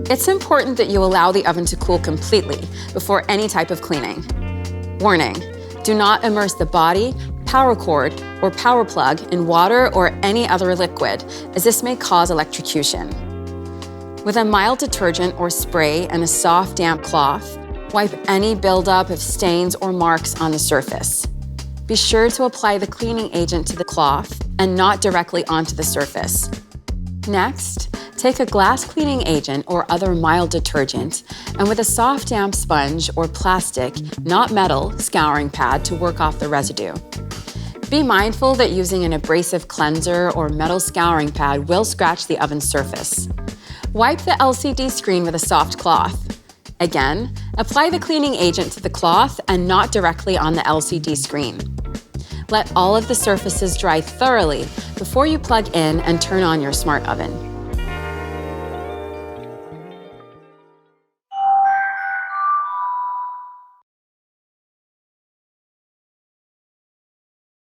It's important that you allow the oven to cool completely before any type of cleaning. Warning: do not immerse the body, power cord, or power plug in water or any other liquid, as this may cause electrocution. With a mild detergent or spray and a soft, damp cloth, wipe any buildup of stains or marks on the surface. Be sure to apply the cleaning agent to the cloth and not directly onto the surface. Next, take a glass cleaning agent or other mild detergent, and with a soft, damp sponge or plastic, not metal, scouring pad to work off the residue. Be mindful that using an abrasive cleanser or metal scouring pad will scratch the oven surface. Wipe the LCD screen with a soft cloth. Again, apply the cleaning agent to the cloth and not directly on the LCD screen. Let all of the surfaces dry thoroughly before you plug in and turn on your smart oven.